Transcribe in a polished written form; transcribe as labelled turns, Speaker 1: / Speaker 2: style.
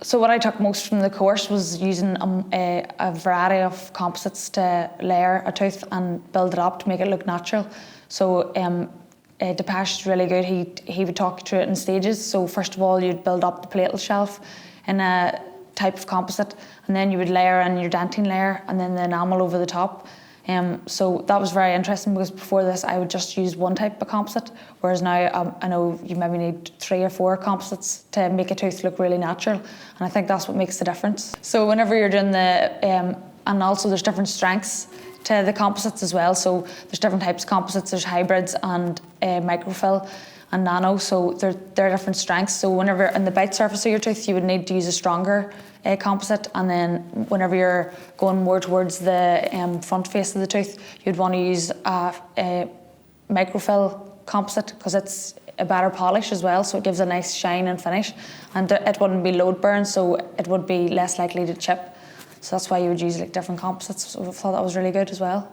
Speaker 1: So what I took most from the course was using a variety of composites to layer a tooth and build it up to make it look natural. So Depeche is really good. He would talk you through it in stages. So first of all, you'd build up the platal shelf in a type of composite, and then you would layer in your dentine layer and then the enamel over the top. So that was very interesting, because before this I would just use one type of composite, whereas now I know you maybe need 3 or 4 composites to make a tooth look really natural, and I think that's what makes the difference. So whenever you're doing and also there's different strengths to the composites as well. So there's different types of composites. There's hybrids and microfill and nano, so they're different strengths. So whenever in the bite surface of your tooth, you would need to use a stronger composite, and then whenever you're going more towards the front face of the tooth, you'd want to use a microfill composite, because it's a better polish as well, so it gives a nice shine and finish, and it wouldn't be load burn, so it would be less likely to chip. So that's why you would use like different composites. So I thought that was really good as well.